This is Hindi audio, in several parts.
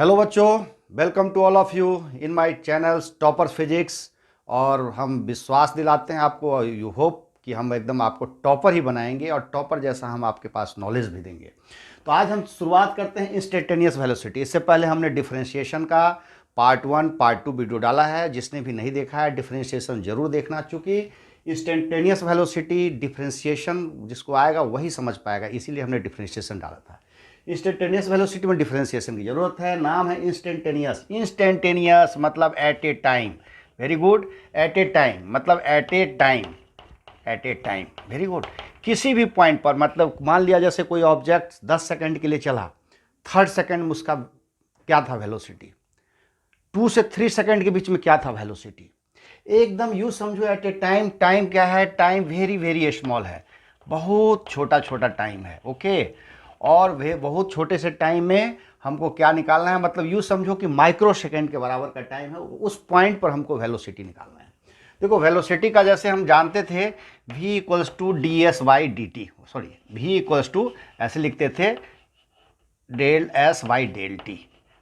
हेलो बच्चों, welcome to all of you in my channels topper physics. और हम विश्वास दिलाते हैं आपको, यू होप कि हम एकदम आपको टॉपर ही बनाएंगे और टॉपर जैसा हम आपके पास नॉलेज भी देंगे। तो आज हम शुरुआत करते हैं इंस्टेंटेनियस वेलोसिटी। इससे पहले हमने डिफरेंशिएशन का पार्ट 1 पार्ट 2 वीडियो डाला है। जिसने भी नहीं देखा है डिफरेंशिएशन जरूर देखना, चूँकि इंस्टेंटेनियस वेलोसिटी डिफरेंशिएशन जिसको आएगा वही समझ पाएगा, इसीलिए हमने डिफरेंशिएशन डाला था। इंस्टेंटेनियस वेलोसिटी में डिफरेंशिएशन की जरूरत है। नाम है इंस्टेंटेनियस। इंस्टेंटेनियस मतलब at a time. Very good. At a time मतलब at a time. At a time, very good. किसी भी पॉइंट पर, मतलब मान लिया जैसे कोई ऑब्जेक्ट 10 सेकंड के लिए चला, थर्ड सेकंड में उसका क्या था वेलोसिटी, 2 से 3 सेकंड के बीच में क्या था वेलोसिटी, एकदम यू समझो एट ए टाइम। टाइम क्या है? टाइम वेरी वेरी स्मॉल है, बहुत छोटा छोटा टाइम है। ओके। और वे बहुत छोटे से टाइम में हमको क्या निकालना है, मतलब यूँ समझो कि माइक्रो सेकेंड के बराबर का टाइम है, उस पॉइंट पर हमको वेलोसिटी निकालना है। देखो वेलोसिटी का जैसे हम जानते थे v equals to D S by D T, sorry v equals to ऐसे लिखते थे del S by del T,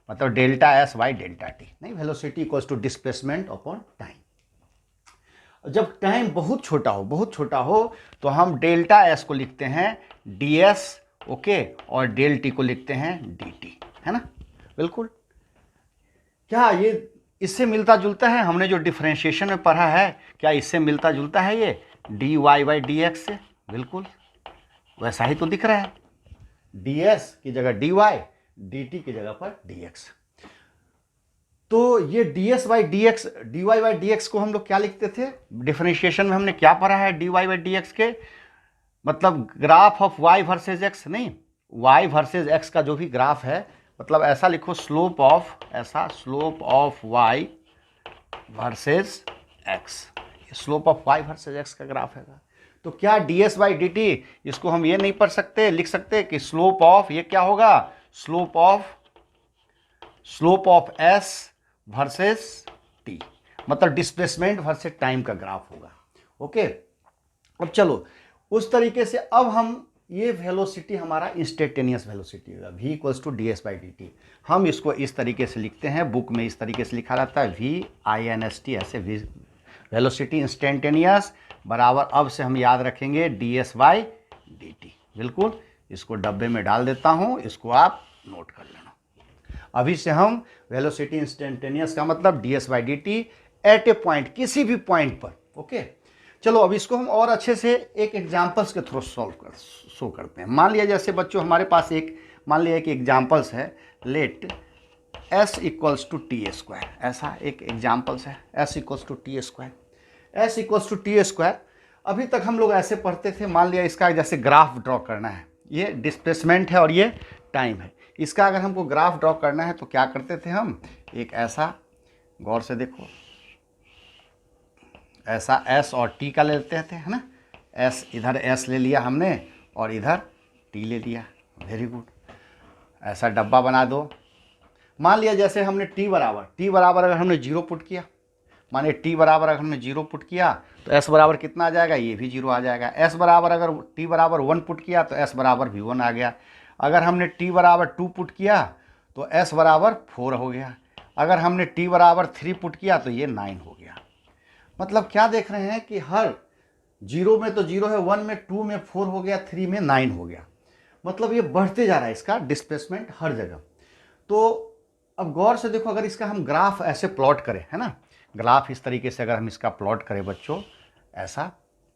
मतलब delta S by delta T. नहीं, velocity equals to displacement upon time. जब टाइम बहुत छोटा हो, बहुत छोटा हो, तो हम डेल्टा एस को लिखते हैं डी एस, ओके, और डेल टी को लिखते हैं डी टी, है ना। बिल्कुल। क्या ये इससे मिलता जुलता है? हमने जो डिफरेंशिएशन में पढ़ा है, क्या इससे मिलता जुलता है ये d y by d x से? बिल्कुल वैसा ही तो दिख रहा है। डी एस की जगह डी वाई, डी टी की जगह पर डी एक्स। तो ये d S by d x, d y by d x को हम लोग क्या लिखते थे डिफरेंशिएशन में? हमने क्या पढ़ा है d y by d x के? मतलब graph of y versus x, नहीं, y वर्सेज x का जो भी ग्राफ है, मतलब ऐसा लिखो स्लोप ऑफ, ऐसा slope of y versus x, slope of y versus x का ग्राफ है। तो क्या ds बाई डी टी, इसको हम ये नहीं पढ़ सकते, लिख सकते कि स्लोप ऑफ, ये क्या होगा, slope of s versus t, मतलब डिस्प्लेसमेंट वर्सेज टाइम का ग्राफ होगा। ओके। अब चलो उस तरीके से अब हम ये वेलोसिटी हमारा इंस्टेंटेनियस वेलोसिटी होगा, v equals to D S by D t. हम इसको इस तरीके से लिखते हैं, बुक में इस तरीके से लिखा रहता है v i n s t, ऐसे वेलोसिटी इंस्टेंटेनियस बराबर, अब से हम याद रखेंगे d S by D t. बिल्कुल, इसको डब्बे में डाल देता हूँ, इसको आप नोट कर लेना। अभी से हम वेलोसिटी इंस्टेंटेनियस का मतलब d S by D t at a point, किसी भी पॉइंट पर। ओके। चलो अब इसको हम और अच्छे से एक एग्जाम्पल्स के थ्रू शो करते हैं। मान लिया जैसे बच्चों हमारे पास एक, मान लिया कि एग्जाम्पल्स है, let s equals to t square, ऐसा एक एग्जाम्पल्स है, s equals to t square, s equals to t square. अभी तक हम लोग ऐसे पढ़ते थे, मान लिया इसका जैसे ग्राफ ड्रॉ करना है, ये डिस्प्लेसमेंट है और ये टाइम है। इसका अगर हमको ग्राफ ड्रॉ करना है तो क्या करते थे हम, एक ऐसा, गौर से देखो, ऐसा s और t का लेते थे, है ना। s इधर s ले लिया हमने और इधर t ले लिया। Very good. ऐसा डब्बा बना दो। मान लिया जैसे हमने t बराबर अगर हमने 0 पुट किया, माने t बराबर अगर हमने 0 पुट किया तो s बराबर कितना आ जाएगा, ये भी 0 आ जाएगा। s बराबर अगर t बराबर 1 पुट किया तो s बराबर भी 1 आ गया। अगर हमने t बराबर 2 पुट किया तो s बराबर 4 हो गया। अगर हमने t बराबर 3 पुट किया तो ये 9 हो गया। मतलब क्या देख रहे हैं कि हर 0 में तो 0 है, 1 में 2 में 4 हो गया, 3 में 9 हो गया। मतलब ये बढ़ते जा रहा है इसका डिस्प्लेसमेंट हर जगह। तो अब गौर से देखो, अगर इसका हम ग्राफ ऐसे प्लॉट करें, है ना, ग्राफ इस तरीके से अगर हम इसका प्लॉट करें बच्चों, ऐसा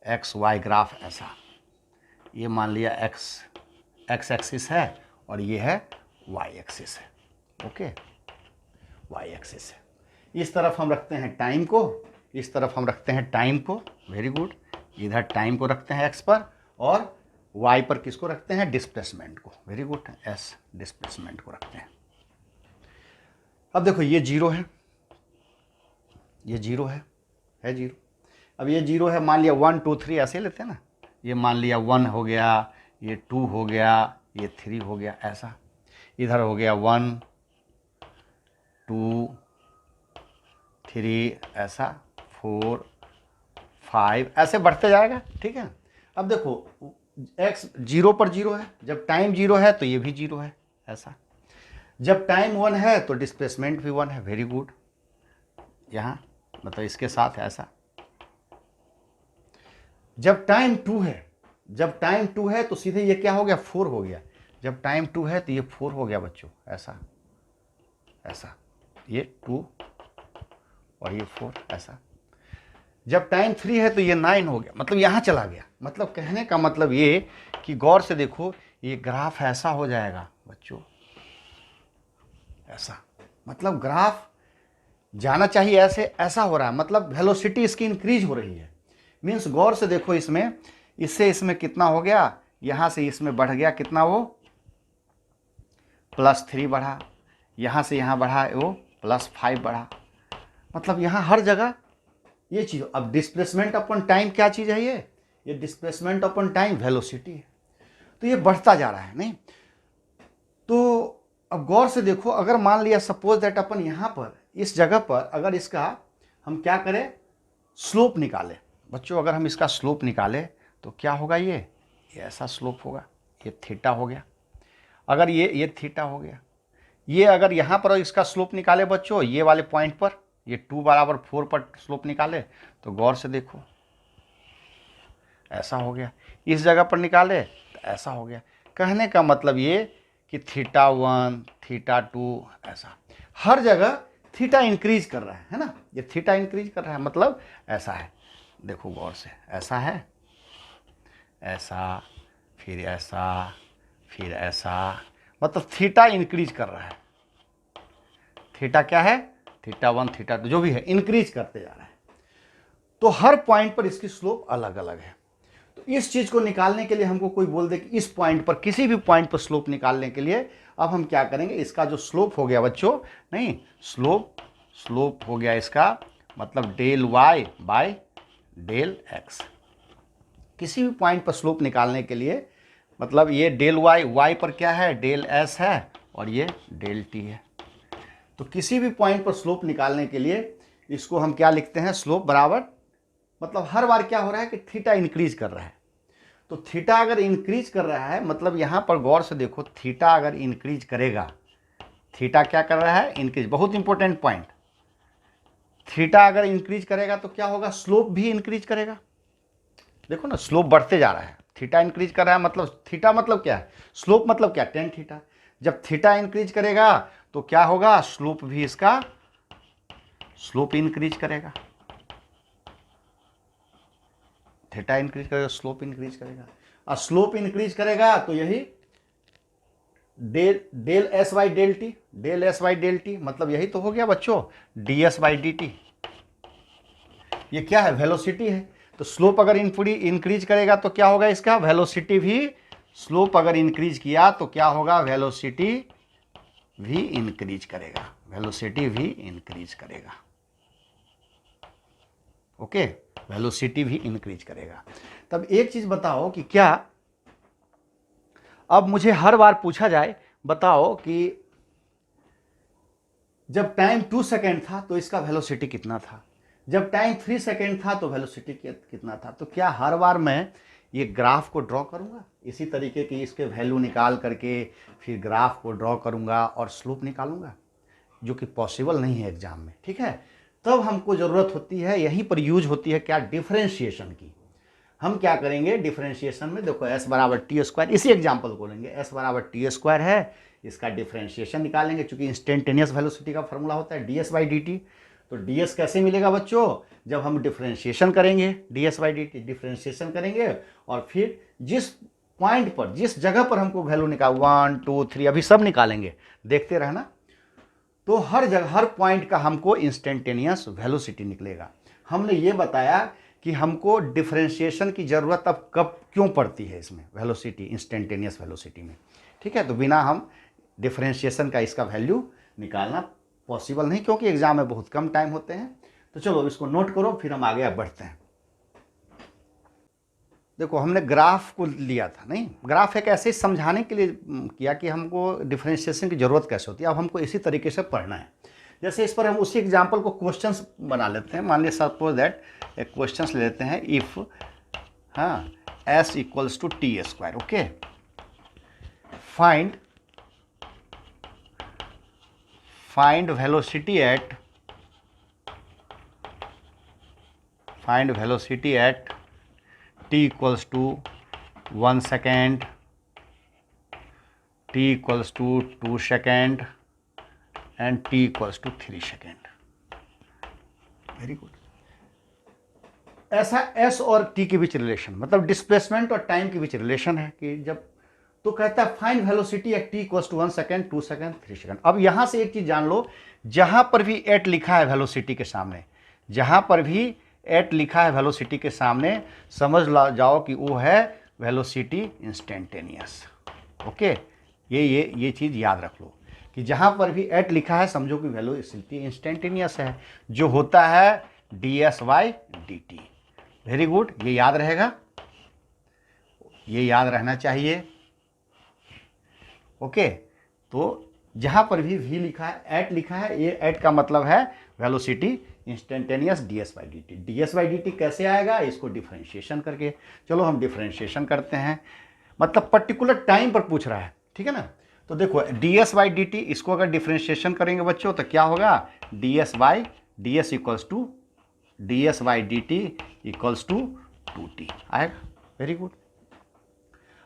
एक्स वाई ग्राफ, ऐसा, ये मान लिया एक्स एक्सिस है और ये है वाई एक्सिस है। ओके, वाई एक्सिस है। इस तरफ हम रखते हैं टाइम को, इस तरफ हम रखते हैं टाइम को। Very good. इधर टाइम को रखते हैं एक्स पर और वाई पर किसको रखते हैं, डिस्प्लेसमेंट को। वेरी गुड, एस डिस्प्लेसमेंट को रखते हैं। अब देखो ये 0 है, ये 0 है 0। अब ये 0 है, मान लिया 1 2 3 ऐसे लेते हैं ना, ये मान लिया 1 हो गया, ये 2 हो गया, ये 3 हो गया, ऐसा। इधर हो गया 1 2 3, ऐसा 4 5, ऐसे बढ़ते जाएगा। ठीक है। अब देखो x 0 पर 0 है, जब टाइम 0 है तो ये भी 0 है, ऐसा। जब टाइम 1 है तो डिस्प्लेसमेंट भी 1 है, वेरी गुड। यहाँ मतलब इसके साथ ऐसा। जब टाइम 2 है, जब टाइम 2 है तो सीधे ये क्या हो गया, 4 हो गया। जब टाइम 2 है तो ये 4 हो गया बच्चों, ऐसा ऐसा, ये 2 और ये 4 ऐसा। जब टाइम 3 है तो ये 9 हो गया, मतलब यहाँ चला गया। मतलब कहने का मतलब ये कि गौर से देखो, ये ग्राफ ऐसा हो जाएगा बच्चों, ऐसा। मतलब ग्राफ जाना चाहिए ऐसे, ऐसा हो रहा है, मतलब वेलोसिटी इसकी इंक्रीज हो रही है। मीन्स गौर से देखो, इसमें इससे इसमें कितना हो गया, यहाँ से इसमें बढ़ गया कितना, वो +3 बढ़ा, यहाँ से यहाँ बढ़ा वो +5 बढ़ा। मतलब यहाँ हर जगह ये चीज़। अब डिस्प्लेसमेंट अपॉन टाइम क्या चीज़ है, ये डिस्प्लेसमेंट अपॉन टाइम वेलोसिटी है। तो ये बढ़ता जा रहा है, नहीं? तो अब गौर से देखो, अगर मान लिया सपोज दैट अपन यहाँ पर इस जगह पर अगर इसका हम क्या करें, स्लोप निकालें बच्चों। अगर हम इसका स्लोप निकालें तो क्या होगा, ये ऐसा स्लोप होगा, ये थीटा हो गया। अगर ये थीटा हो गया, ये अगर यहाँ पर इसका स्लोप निकाले बच्चों, ये वाले पॉइंट पर, ये 2 = 4 पर स्लोप निकाले तो गौर से देखो ऐसा हो गया। इस जगह पर निकाले तो ऐसा हो गया। कहने का मतलब ये कि θ1 θ2 ऐसा हर जगह थीटा इंक्रीज कर रहा है ना, ये थीटा इंक्रीज कर रहा है, मतलब ऐसा है। देखो गौर से, ऐसा है, ऐसा, फिर ऐसा, फिर ऐसा, मतलब थीटा इंक्रीज कर रहा है। थीटा क्या है, θ1 θ2 जो भी है, इंक्रीज करते जा रहा है। तो हर पॉइंट पर इसकी स्लोप अलग अलग है। तो इस चीज को निकालने के लिए हमको कोई बोल दे कि इस पॉइंट पर, किसी भी पॉइंट पर स्लोप निकालने के लिए अब हम क्या करेंगे, इसका जो स्लोप हो गया बच्चों, नहीं स्लोप हो गया इसका, मतलब ΔY बाय ΔX। किसी भी पॉइंट पर स्लोप निकालने के लिए मतलब ये ΔY, y पर क्या है, ΔS है, और ये ΔT है। तो किसी भी पॉइंट पर स्लोप निकालने के लिए इसको हम क्या लिखते हैं, स्लोप बराबर, मतलब हर बार क्या हो रहा है कि थीटा इंक्रीज कर रहा है। तो थीटा अगर इंक्रीज कर रहा है, मतलब यहां पर गौर से देखो, थीटा अगर इंक्रीज करेगा, थीटा क्या कर रहा है, इंक्रीज। बहुत इंपॉर्टेंट पॉइंट, थीटा अगर इंक्रीज करेगा तो क्या होगा, स्लोप भी इंक्रीज करेगा। देखो ना, स्लोप बढ़ते जा रहा है, थीटा इंक्रीज कर रहा है, मतलब थीटा मतलब क्या है, स्लोप मतलब क्या, tan थीटा। जब थीटा इंक्रीज करेगा तो क्या होगा, स्लोप भी इसका स्लोप इंक्रीज करेगा। थीटा इंक्रीज करेगा, स्लोप इंक्रीज करेगा, और स्लोप इंक्रीज करेगा तो यही del S by del t, del S by del T, मतलब यही तो हो गया बच्चों, ds बाई डी टी। ये क्या है, वेलोसिटी है। तो स्लोप अगर इंक्रीज करेगा तो क्या होगा, इसका वेलोसिटी भी, स्लोप अगर इंक्रीज किया तो क्या होगा, वेलोसिटी भी इंक्रीज करेगा, वेलोसिटी भी इंक्रीज करेगा। ओके, वेलोसिटी भी इंक्रीज करेगा। तब एक चीज बताओ कि क्या, अब मुझे हर बार पूछा जाए, बताओ कि जब टाइम 2 सेकेंड था तो इसका वेलोसिटी कितना था, जब टाइम 3 सेकेंड था तो वेलोसिटी कितना था। तो क्या हर बार मैं ये ग्राफ को ड्रॉ करूंगा इसी तरीके की, इसके वैल्यू निकाल करके फिर ग्राफ को ड्रॉ करूंगा और स्लोप निकालूंगा, जो कि पॉसिबल नहीं है एग्जाम में, ठीक है। तब हमको ज़रूरत होती है, यहीं पर यूज होती है क्या, डिफरेंशिएशन की। हम क्या करेंगे डिफरेंशिएशन में, देखो s = t², इसी एग्जाम्पल को लेंगे, s = t² है, इसका डिफरेंशिएशन निकालेंगे, चूंकि इंस्टेंटेनियस वेलोसिटी का फॉर्मूला होता है ds बाई डी टी। तो ds कैसे मिलेगा बच्चों, जब हम डिफरेंशिएशन करेंगे, ds by D T differentiation करेंगे, और फिर जिस पॉइंट पर, जिस जगह पर हमको वैल्यू निकाल 1 2 3 अभी सब निकालेंगे, देखते रहना। तो हर जगह, हर पॉइंट का हमको इंस्टेंटेनियस वेलोसिटी निकलेगा। हमने ये बताया कि हमको डिफरेंशिएशन की ज़रूरत अब कब क्यों पड़ती है इसमें, वेलोसिटी, इंस्टेंटेनियस वेलोसिटी में, ठीक है। तो बिना हम डिफरेंशिएशन का इसका वैल्यू निकालना पॉसिबल नहीं, क्योंकि एग्जाम में बहुत कम टाइम होते हैं। तो चलो इसको नोट करो, फिर हम आगे बढ़ते हैं। देखो हमने ग्राफ को लिया था, नहीं, ग्राफ एक ऐसे ही समझाने के लिए किया कि हमको डिफरेंशिएशन की ज़रूरत कैसे होती है। अब हमको इसी तरीके से पढ़ना है। जैसे इस पर हम उसी एग्जाम्पल को क्वेश्चंस बना लेते हैं। मान लिया सपोज दैट एक क्वेश्चंस ले लेते हैं, if s = t², okay, find find velocity at t equals to 1 second, t equals to 2 second and t equals to 3 second. Very good. ऐसा s और t के बीच रिलेशन, मतलब डिस्प्लेसमेंट और टाइम के बीच रिलेशन है कि जब, तो कहता है find velocity at t equals to 1 second, 2 second, 3 second. अब यहां से एक चीज जान लो, जहां पर भी एट लिखा है वेलोसिटी के सामने, जहां पर भी एट लिखा है वेलोसिटी के सामने, समझ जाओ कि वो है वेलोसिटी इंस्टेंटेनियस। ओके, ये चीज याद रख लो कि जहां पर भी एट लिखा है समझो कि वेलोसिटी इंस्टेंटेनियस है, जो होता है ds/dt। वेरी गुड, ये याद रहेगा, ये याद रहना चाहिए। ओके, तो जहां पर भी v लिखा है, एट लिखा है, ये एट का मतलब है वेलोसिटी इंस्टेंटेनियस ds/dt। ds/dt कैसे आएगा, इसको डिफरेंशिएशन करके। चलो हम डिफरेंशिएशन करते हैं, मतलब पर्टिकुलर टाइम पर पूछ रहा है, ठीक है ना। तो देखो ds/dt, इसको अगर डिफरेंशिएशन करेंगे बच्चों तो क्या होगा, ds equals to ds/dt equals to 2t आएगा। Very good.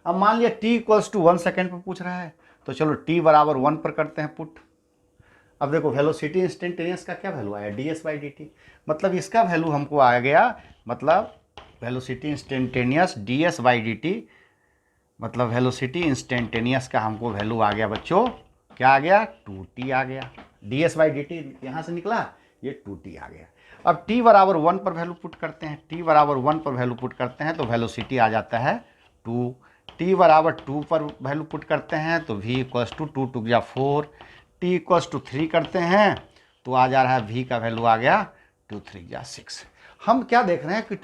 अब मान लिया t इक्वल्स टू 1 सेकेंड पर पूछ रहा है, तो चलो t बराबर 1 पर करते हैं पुट। अब देखो वेलोसिटी इंस्टेंटेनियस का क्या वैल्यू आया, ds/dt, मतलब इसका वैल्यू हमको आ गया, मतलब वेलोसिटी इंस्टेंटेनियस ds/dt, मतलब वेलोसिटी इंस्टेंटेनियस का हमको वैल्यू आ गया बच्चों, क्या आ गया, 2t आ गया। ds/dt यहाँ से निकला, ये 2t आ गया। अब t बराबर 1 पर वैल्यू पुट करते हैं, t बराबर 1 पर वैल्यू पुट करते हैं तो वेलोसिटी आ जाता है 2। t बराबर 2 पर वैल्यू पुट करते हैं तो v इक्वल्स टू 2 टू या 4, t इक्वल्स टू 3 करते हैं तो आ जा रहा है v का वैल्यू आ गया 2 3 या 6। हम क्या देख रहे हैं कि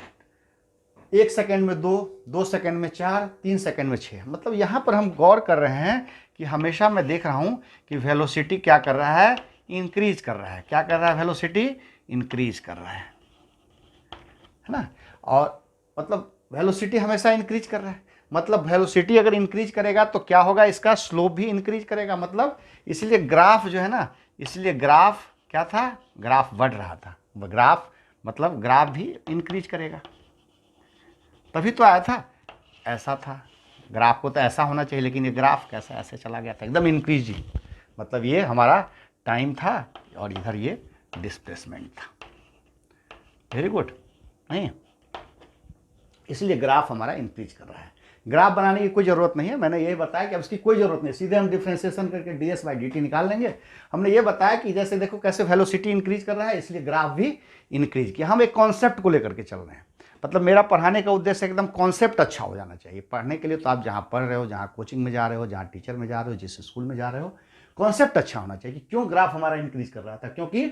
1 सेकेंड में 2, 2 सेकेंड में 4, 3 सेकेंड में 6, मतलब यहाँ पर हम गौर कर रहे हैं कि हमेशा मैं देख रहा हूँ कि वेलोसिटी क्या कर रहा है, इंक्रीज कर रहा है। क्या कर रहा है, वेलोसिटी इंक्रीज कर रहा है ना। और मतलब वेलोसिटी हमेशा इंक्रीज कर रहा है, मतलब वेलोसिटी अगर इंक्रीज करेगा तो क्या होगा, इसका स्लोप भी इंक्रीज करेगा, मतलब इसलिए ग्राफ जो है ना, इसलिए ग्राफ क्या था, ग्राफ बढ़ रहा था। ग्राफ मतलब ग्राफ भी इंक्रीज करेगा, तभी तो आया था, ऐसा था। ग्राफ को तो ऐसा होना चाहिए, लेकिन ये ग्राफ कैसा ऐसे चला गया था, एकदम इंक्रीज। मतलब ये हमारा टाइम था और इधर ये डिस्प्लेसमेंट था। वेरी गुड, नहीं, इसलिए ग्राफ हमारा इंक्रीज कर रहा है। ग्राफ बनाने की कोई ज़रूरत नहीं है, मैंने ये बताया कि अब इसकी कोई ज़रूरत नहीं, सीधे हम डिफरेंशिएशन करके ds/dt निकाल लेंगे। हमने ये बताया कि जैसे देखो कैसे वेलोसिटी इंक्रीज कर रहा है, इसलिए ग्राफ भी इंक्रीज किया। हम एक कॉन्सेप्ट को लेकर के चल रहे हैं, मतलब मेरा पढ़ाने का उद्देश्य एकदम कॉन्सेप्ट अच्छा हो जाना चाहिए। पढ़ने के लिए तो आप जहाँ पढ़ रहे हो, जहाँ कोचिंग में जा रहे हो, जहाँ टीचर में जा रहे हो, जिस स्कूल में जा रहे हो, कॉन्सेप्ट अच्छा होना चाहिए कि क्यों ग्राफ हमारा इंक्रीज कर रहा था, क्योंकि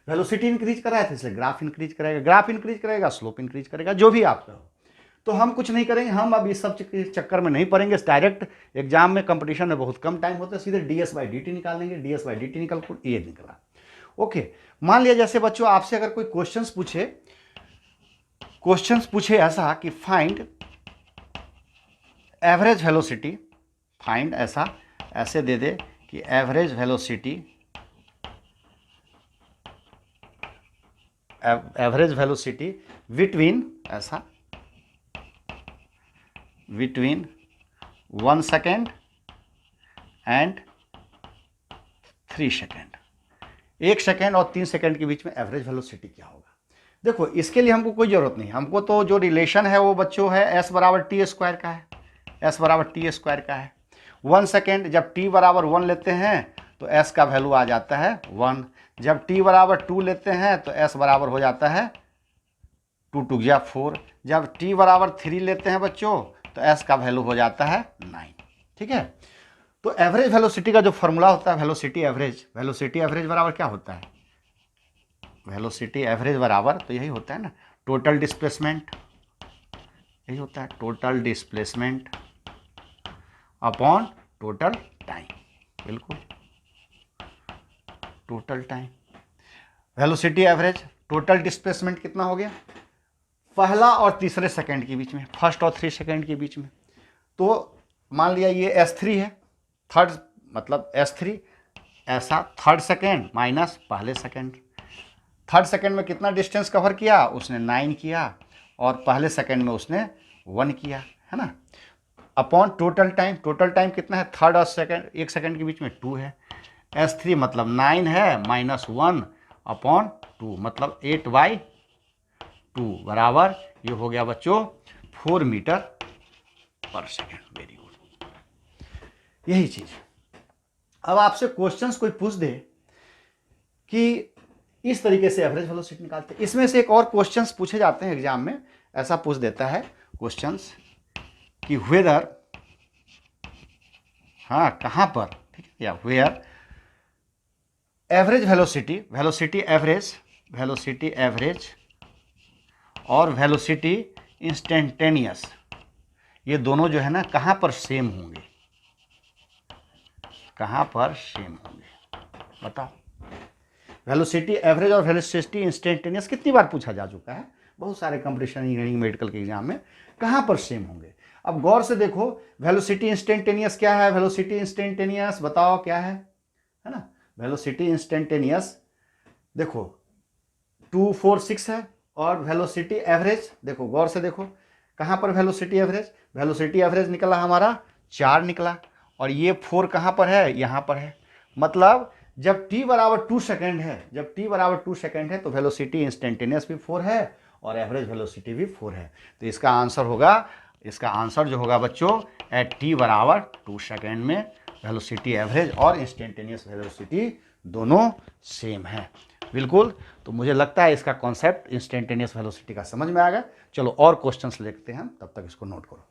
वेलोसिटी इंक्रीज कर रहा है, इसलिए ग्राफ इंक्रीज करेगा। ग्राफ इंक्रीज करेगा, स्लोप इंक्रीज करेगा, जो भी आप करो। तो हम कुछ नहीं करेंगे, हम अब इस सब चक्कर में नहीं पड़ेंगे। डायरेक्ट एग्जाम में, कंपटीशन में बहुत कम टाइम होता है, सीधे ds/dt निकाल लेंगे। ds/dt निकल कर ये निकला। ओके, मान लिया जैसे बच्चों आपसे अगर कोई क्वेश्चंस पूछे ऐसा कि फाइंड एवरेज वेलोसिटी, फाइंड ऐसे दे दे कि average velocity between 1 second and 3 second, 1 second और 3 सेकेंड के बीच में एवरेज वेलोसिटी क्या होगा। देखो इसके लिए हमको कोई ज़रूरत नहीं, हमको तो जो रिलेशन है वो बच्चों है s बराबर t स्क्वायर का है, s बराबर t स्क्वायर का है। 1 सेकेंड जब t बराबर 1 लेते हैं तो s का वैल्यू आ जाता है 1, जब t बराबर 2 लेते हैं तो s बराबर हो जाता है 2 2 या 4, जब t बराबर 3 लेते हैं बच्चों तो s का वैल्यू हो जाता है 9। ठीक है, तो एवरेज वेलोसिटी का जो फॉर्मूला होता है, वेलोसिटी एवरेज बराबर क्या होता है, वेलोसिटी एवरेज बराबर तो यही होता है ना, टोटल डिस्प्लेसमेंट, यही होता है total displacement upon total time. बिल्कुल, total time, velocity average, total displacement कितना हो गया, पहला और तीसरे सेकंड के बीच में, फर्स्ट और 3 सेकंड के बीच में। तो मान लिया ये S3 है, थर्ड मतलब S3 ऐसा थर्ड सेकेंड माइनस पहले सेकेंड। थर्ड सेकेंड में कितना डिस्टेंस कवर किया उसने 9 किया और पहले सेकेंड में उसने 1 किया, है ना। अपॉन टोटल टाइम कितना है, थर्ड और सेकेंड, एक सेकेंड के बीच में 2 है। S3 मतलब 9 है माइनस 1 अपॉन 2 मतलब 8/2 बराबर ये हो गया बच्चों 4 मीटर पर सेकेंड। वेरी गुड, यही चीज। अब आपसे क्वेश्चंस कोई पूछ दे कि इस तरीके से एवरेज वेलोसिटी निकालते हैं, इसमें से एक और क्वेश्चंस पूछे जाते हैं एग्जाम में, ऐसा पूछ देता है क्वेश्चंस कि वेदर, हाँ कहाँ पर, ठीक है, या वेयर एवरेज वेलोसिटी एवरेज और वेलोसिटी इंस्टेंटेनियस, ये दोनों जो है ना कहाँ पर सेम होंगे, कहाँ पर सेम होंगे बताओ। वेलोसिटी एवरेज और वेलोसिटी इंस्टेंटेनियस कितनी बार पूछा जा चुका है, बहुत सारे कंपटीशन इंजीनियरिंग मेडिकल के एग्जाम में, कहाँ पर सेम होंगे। अब गौर से देखो, वेलोसिटी इंस्टेंटेनियस क्या है, वेलोसिटी इंस्टेंटेनियस बताओ क्या है ना। वेलोसिटी इंस्टेंटेनियस देखो 2 4 6 है, और वेलोसिटी एवरेज देखो गौर से देखो, कहाँ पर वेलोसिटी एवरेज निकला हमारा 4 निकला, और ये 4 कहाँ पर है, यहाँ पर है। मतलब जब t बराबर 2 सेकेंड है तो वेलोसिटी इंस्टेंटेनियस भी 4 है और एवरेज वेलोसिटी भी 4 है। तो इसका आंसर जो होगा बच्चों एट t बराबर 2 सेकेंड में वेलोसिटी एवरेज और इंस्टेंटेनियस वेलोसिटी दोनों सेम है, बिल्कुल। तो मुझे लगता है इसका कॉन्सेप्ट इंस्टेंटेनियस वेलोसिटी का समझ में आ गया। चलो और क्वेश्चंस लिखते हैं, तब तक इसको नोट करो।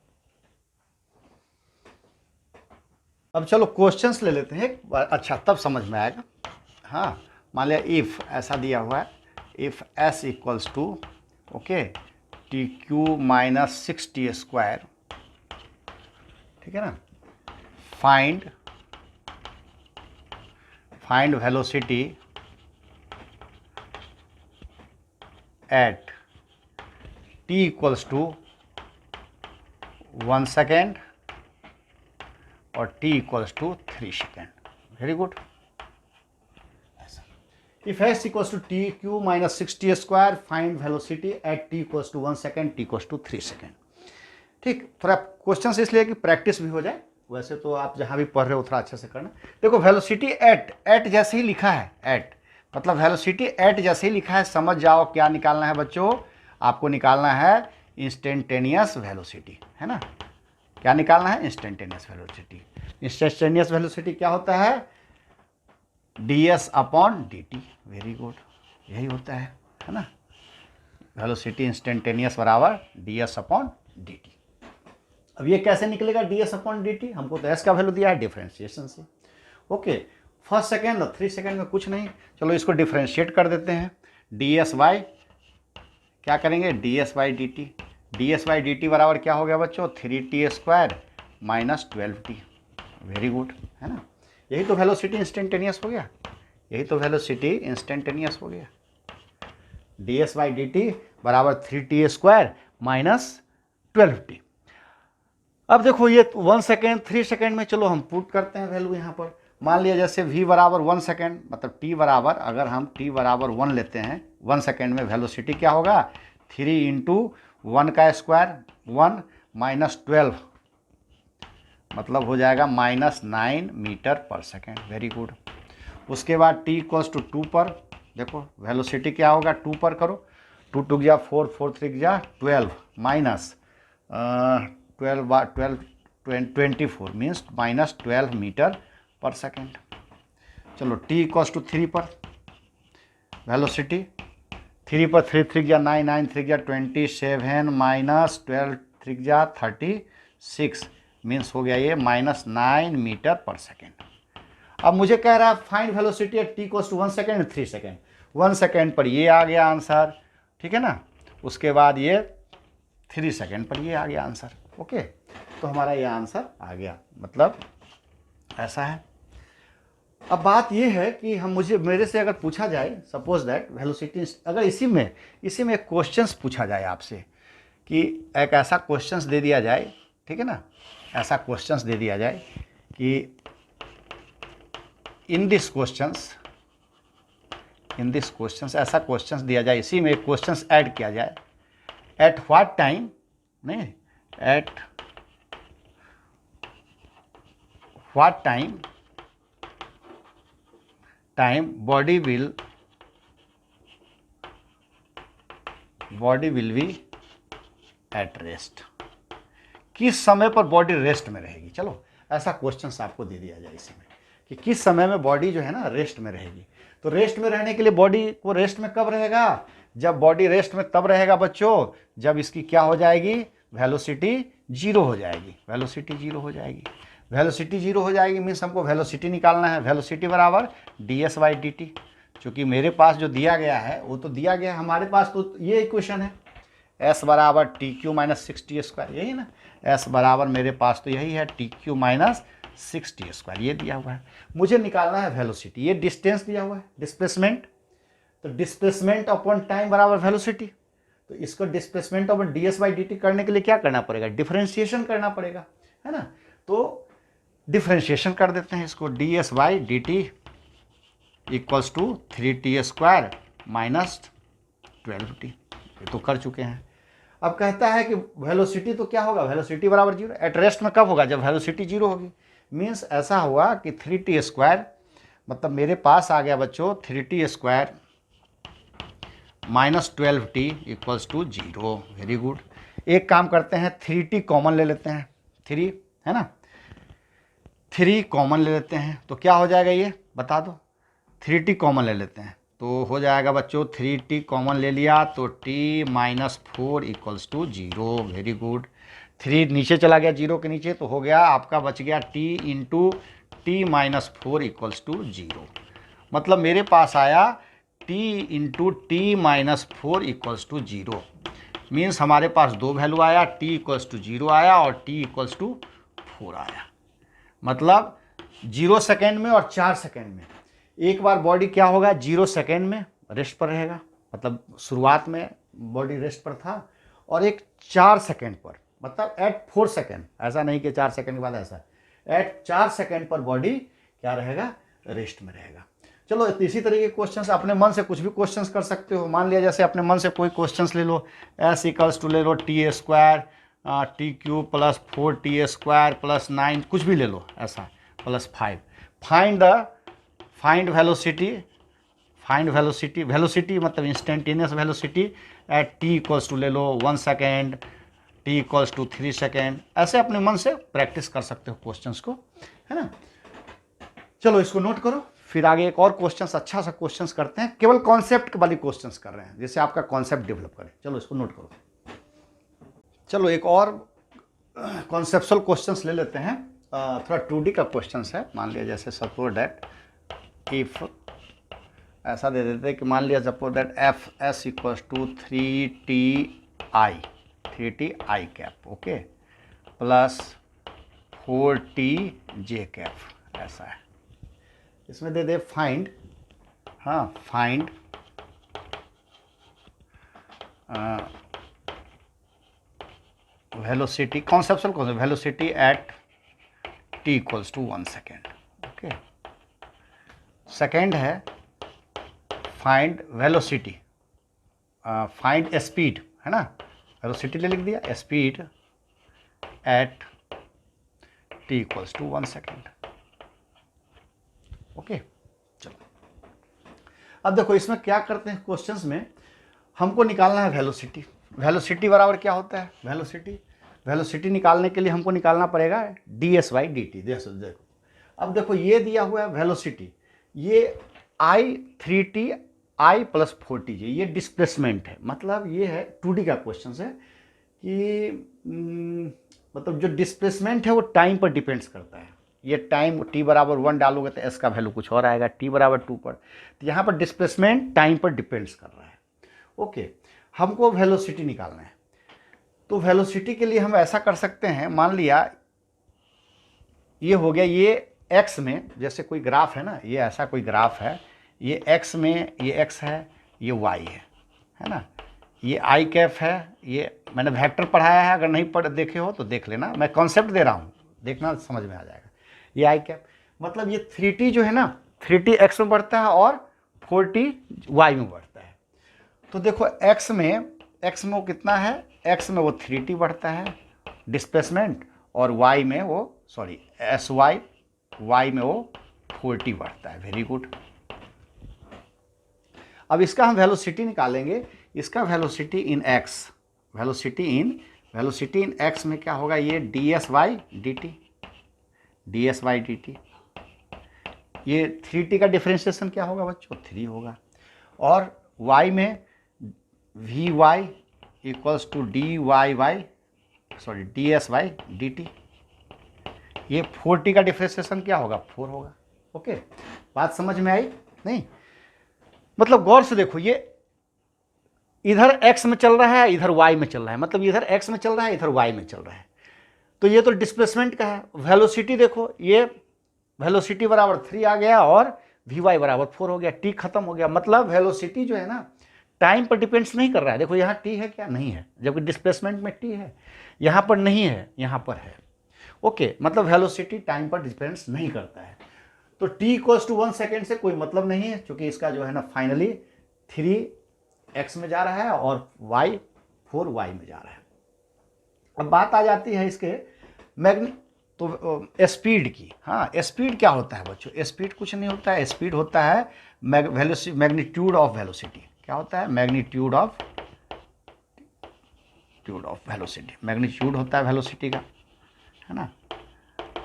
अब चलो क्वेश्चंस ले लेते हैं, अच्छा तब समझ में आएगा। हाँ, मान लिया इफ ऐसा दिया हुआ है, if s equals to okay TQ minus 6t square, ठीक है ना, find velocity at t equals to 1 second और t equals to 3 second. Very good. If s equals to TQ minus 6t square find velocity at t equals to 1 second, t equals to 3 second. ठीक, थोड़ा क्वेश्चन इसलिए कि प्रैक्टिस भी हो जाए, वैसे तो आप जहाँ भी पढ़ रहे हो थोड़ा अच्छे से करना। देखो वेलोसिटी एट जैसे ही लिखा है, एट मतलब वेलोसिटी एट जैसे ही लिखा है, समझ जाओ क्या निकालना है बच्चों, आपको निकालना है इंस्टेंटेनियस वेलोसिटी, है ना। क्या निकालना है, इंस्टेंटेनियस वेलोसिटी। इंस्टेंटेनियस वेलोसिटी क्या होता है, ds upon dt। Very good, यही होता है ना। वेलोसिटी इंस्टेंटेनियस बराबर ds अपॉन dt। अब ये कैसे निकलेगा ds अपॉन dt, हमको तो s का वैल्यू दिया है डिफरेंशिएशन से। ओके, फर्स्ट सेकेंड और 3 सेकेंड में कुछ नहीं, चलो इसको डिफरेंशिएट कर देते हैं। ds बाई क्या करेंगे, ds बाई dt बराबर क्या हो गया बच्चों, 3t square minus 12t। Very good, है ना। यही तो वेलोसिटी इंस्टेंटेनियस हो गया, ds बाई dt बराबर 3t स्क्वायर माइनस 12t। अब देखो ये 1 सेकेंड 3 सेकेंड में, चलो हम पुट करते हैं वैल्यू यहाँ पर। मान लिया जैसे v बराबर 1 सेकेंड, मतलब t बराबर, अगर हम t बराबर 1 लेते हैं 1 सेकेंड में, वेलोसिटी क्या होगा 3 इंटू 1 का स्क्वायर 1 माइनस 12 मतलब हो जाएगा माइनस 9 मीटर पर सेकेंड। Very good. उसके बाद t इक्वल्स टू 2 पर, देखो वेलोसिटी क्या होगा 2 पर करो, 2 टू जा 4 4 3 जा 12 माइनस 24 मीन्स माइनस 12 मीटर पर सेकेंड। चलो t इक्वल्स टू 3 पर, वेलोसिटी 3 पर 3 3 जा 9 9 3 जा 27 माइनस 12 3 जा 36 मीन्स हो गया ये माइनस 9 मीटर पर सेकेंड। अब मुझे कह रहा है find velocity at t equals to 1 second 3 second. 1 second पर ये आ गया आंसर, ठीक है ना। उसके बाद ये 3 सेकेंड पर ये आ गया आंसर। ओके, तो हमारा ये आंसर आ गया, मतलब ऐसा है। अब बात ये है कि मेरे से अगर पूछा जाए, सपोज दैट वेलोसिटी, अगर इसी में एक क्वेश्चंस पूछा जाए आपसे, कि एक ऐसा क्वेश्चंस दे दिया जाए, ठीक है ना, ऐसा क्वेश्चंस दे दिया जाए कि इन दिस क्वेश्चंस ऐसा क्वेश्चंस दिया जाए, इसी में एक क्वेश्चंस ऐड किया जाए, एट व्हाट टाइम, नहीं, at what time body will be at rest, किस समय पर बॉडी रेस्ट में रहेगी। चलो ऐसा क्वेश्चन आपको दे दिया जाए इसी में कि किस समय में बॉडी जो है ना रेस्ट में रहेगी। तो रेस्ट में रहने के लिए बॉडी को रेस्ट में कब रहेगा, जब बॉडी रेस्ट में तब रहेगा बच्चों जब इसकी क्या हो जाएगी, वेलोसिटी जीरो हो जाएगी। वेलोसिटी जीरो हो जाएगी, वेलोसिटी जीरो हो जाएगी मीन्स हमको वेलोसिटी निकालना है। वेलोसिटी बराबर ds/dt, चूँकि मेरे पास जो दिया गया है वो तो दिया गया है हमारे पास, तो ये इक्वेशन है s बराबर TQ - 6t², यही ना, s बराबर मेरे पास तो यही है TQ - 6t², ये दिया हुआ है। मुझे निकालना है वेलोसिटी, ये डिस्टेंस दिया हुआ है, डिस्प्लेसमेंट, तो डिस्प्लेसमेंट अपॉन टाइम बराबर वेलोसिटी। तो इसको डिस्प्लेसमेंट अपॉन ds/dt करने के लिए क्या करना पड़ेगा, डिफरेंशिएशन करना पड़ेगा, है ना। तो डिफरेंशिएशन कर देते हैं इसको, ds/dt equals to 3t² - 12t, ये तो कर चुके हैं। अब कहता है कि वेलोसिटी तो क्या होगा, वेलोसिटी बराबर जीरो। एट रेस्ट में कब होगा, जब वेलोसिटी जीरो होगी। मीन्स ऐसा हुआ कि 3t², मतलब मेरे पास आ गया बच्चों 3t² - 12t equals to 0। Very good. एक काम करते हैं, 3t कॉमन ले लेते हैं, 3 है ना, 3 कॉमन ले लेते हैं, तो क्या हो जाएगा ये बता दो। 3t कॉमन ले लेते हैं तो हो जाएगा बच्चों 3t कॉमन ले लिया तो t - 4 equals to 0। Very good. 3 नीचे चला गया, 0 के नीचे, तो हो गया आपका बच गया t into t - 4 equals to 0। मतलब मेरे पास आया t into t - 4 equals to 0। Means हमारे पास दो वैल्यू आया, t इक्वल्स टू 0 आया और t इक्वल्स टू 4 आया। मतलब 0 सेकेंड में और 4 सेकेंड में। एक बार बॉडी क्या होगा, 0 सेकेंड में रेस्ट पर रहेगा, मतलब शुरुआत में बॉडी रेस्ट पर था, और एक 4 सेकेंड पर, मतलब एट 4 सेकेंड, ऐसा नहीं कि 4 सेकेंड के बाद, ऐसा एट 4 सेकेंड पर बॉडी क्या रहेगा, रेस्ट में रहेगा। चलो इसी तरीके के क्वेश्चंस अपने मन से कुछ भी क्वेश्चंस कर सकते हो। मान लिया जैसे अपने मन से कोई क्वेश्चंस ले लो, s इक्वल्स टू ले लो t² TQ + 4t² + 9, कुछ भी ले लो ऐसा, +5। फाइंड वेलोसिटी, वेलोसिटी मतलब instantaneous velocity at t equals to ले लो 1 second, t equals to 3 second. ऐसे अपने मन से प्रैक्टिस कर सकते हो क्वेश्चंस को, है ना। चलो इसको नोट करो, फिर आगे एक और क्वेश्चंस, अच्छा सा क्वेश्चंस करते हैं। केवल कॉन्सेप्ट वाली क्वेश्चंस कर रहे हैं, जैसे आपका कॉन्सेप्ट डेवलप करें। चलो इसको नोट करो। चलो एक और कॉन्सेप्चुअल क्वेश्चंस ले लेते हैं, थोड़ा 2D का क्वेश्चंस है। मान लिया जैसे सपोज दैट इफ, ऐसा दे देते कि मान लिया suppose that fs equals to 3ti cap, okay, plus 4tj cap, ऐसा है। इसमें दे दे फाइंड, हाँ find velocity, conceptual concept, velocity at t equals to 1 second, okay. Second है फाइंड वेलोसिटी, फाइंड स्पीड, है ना, वेलोसिटी ले लिख दिया, speed at t equals to 1 second, okay. चलो अब देखो इसमें क्या करते हैं, क्वेश्चंस में हमको निकालना है वेलोसिटी। वेलोसिटी बराबर क्या होता है, वेलोसिटी निकालने के लिए हमको निकालना पड़ेगा ds/dt। देखो अब देखो ये दिया हुआ है वेलोसिटी, ये i 3ti + 4tj, ये डिस्प्लेसमेंट है। मतलब ये है 2D का क्वेश्चन है कि मतलब जो डिस्प्लेसमेंट है वो टाइम पर डिपेंड्स करता है। ये टाइम t बराबर 1 डालोगे तो s का वैल्यू कुछ और आएगा, t बराबर 2 पर, तो यहाँ पर डिस्प्लेसमेंट टाइम पर डिपेंड्स कर रहा है, ओके। हमको वेलोसिटी निकालना है, तो वेलोसिटी के लिए हम ऐसा कर सकते हैं, मान लिया ये हो गया, ये x में, जैसे कोई ग्राफ है ना, ये ऐसा कोई ग्राफ है, ये x में, ये x है, ये y है ना, ये i कैप है, ये मैंने वेक्टर पढ़ाया है, अगर नहीं पढ़ देखे हो तो देख लेना, मैं कॉन्सेप्ट दे रहा हूँ, देखना समझ में आ जाएगा। ये i कैप मतलब ये 3t जो है ना, 3t x में बढ़ता है और 4t y में बढ़ता है। तो देखो x में वो कितना है, x में वो 3t बढ़ता है डिस्प्लेसमेंट, और y में वो y में वो 4t बढ़ता है। Very good. अब इसका हम वेलोसिटी निकालेंगे। इसका वेलोसिटी इन x, वेलोसिटी इन x में क्या होगा, ये ds बाई dt। ये 3t का डिफरेंशिएशन क्या होगा बच्चों, 3 होगा। और y में vy equals to ds by dt। ये 4t का डिफरेंशिएशन क्या होगा, 4 होगा। ओके, बात समझ में आई नहीं? मतलब गौर से देखो, ये इधर x में चल रहा है, इधर y में चल रहा है, मतलब इधर x में चल रहा है, इधर y में चल रहा है। तो ये तो डिस्प्लेसमेंट का है। वेलोसिटी देखो, ये वेलोसिटी बराबर 3 आ गया और vy बराबर 4 हो गया, t खत्म हो गया। मतलब वेलोसिटी जो है ना टाइम पर डिपेंड्स नहीं कर रहा है। देखो यहाँ t है क्या, नहीं है, जबकि डिस्प्लेसमेंट में t है, यहाँ पर नहीं है, यहाँ पर है। ओके, मतलब वेलोसिटी टाइम पर डिपेंड्स नहीं करता है। तो t इक्वल्स टू 1 सेकेंड से कोई मतलब नहीं है, क्योंकि इसका जो है ना फाइनली 3x में जा रहा है और y 4y में जा रहा है। अब बात आ जाती है इसके स्पीड की। हाँ, स्पीड क्या होता है बच्चों, स्पीड कुछ नहीं होता है, स्पीड होता है मैग्नीट्यूड ऑफ वेलोसिटी। क्या होता है, मैग्नीट्यूड ऑफ वेलोसिटी, मैग्नीट्यूड होता है वेलोसिटी का, है ना।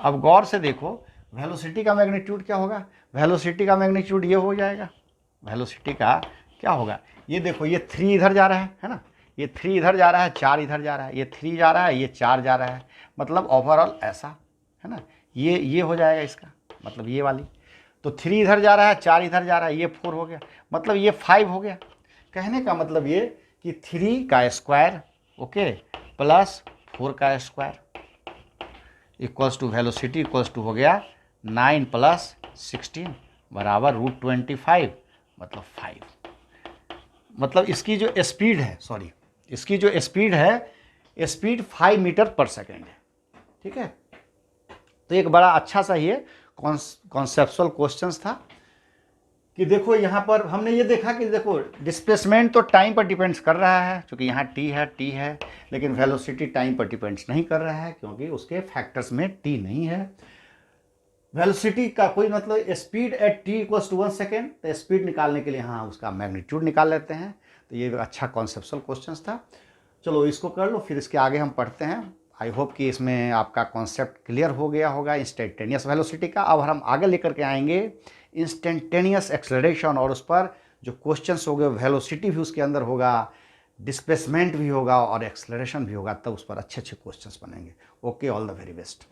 अब गौर से देखो, वेलोसिटी का मैग्नीट्यूड क्या होगा, वेलोसिटी का मैग्नीट्यूड ये हो जाएगा। वेलोसिटी का क्या होगा, ये देखो, ये 3 इधर जा रहा है ना, ये 3 इधर जा रहा है, 4 इधर जा रहा है, ये 3 जा रहा है, ये 4 जा रहा है, मतलब ओवरऑल ऐसा है ना। ये हो जाएगा इसका मतलब ये वाली। तो 3 इधर जा रहा है, 4 इधर जा रहा है, ये 4 हो गया, मतलब ये 5 हो गया। कहने का मतलब ये कि 3 का स्क्वायर ओके प्लस 4 का square equals to velocity equals to हो गया 9 प्लस 16 बराबर √25 मतलब 5। मतलब इसकी जो स्पीड है, इसकी जो स्पीड है, स्पीड 5 मीटर पर सेकेंड है। ठीक है, तो एक बड़ा अच्छा सा ये कॉन्सेप्चुअल क्वेश्चंस था कि देखो यहाँ पर हमने ये देखा कि देखो डिस्प्लेसमेंट तो टाइम पर डिपेंड्स कर रहा है, क्योंकि यहाँ t है, लेकिन वेलोसिटी टाइम पर डिपेंड्स नहीं कर रहा है, क्योंकि उसके फैक्टर्स में t नहीं है। वेलोसिटी का कोई मतलब speed at t equals to 1 second, तो स्पीड निकालने के लिए हाँ उसका मैग्नीट्यूड निकाल लेते हैं। तो ये अच्छा कॉन्सेप्चुअल क्वेश्चन था। चलो इसको कर लो, फिर इसके आगे हम पढ़ते हैं। आई होप कि इसमें आपका कॉन्सेप्ट क्लियर हो गया होगा इंस्टेंटेनियस वेलोसिटी का। अब हम आगे लेकर के आएंगे इंस्टेंटेनियस एक्सेलरेशन, और उस पर जो क्वेश्चंस हो गए, वेलोसिटी भी उसके अंदर होगा, डिस्प्लेसमेंट भी होगा और एक्सेलरेशन भी होगा, तब उस पर अच्छे अच्छे क्वेश्चंस बनेंगे। Okay, all the very best.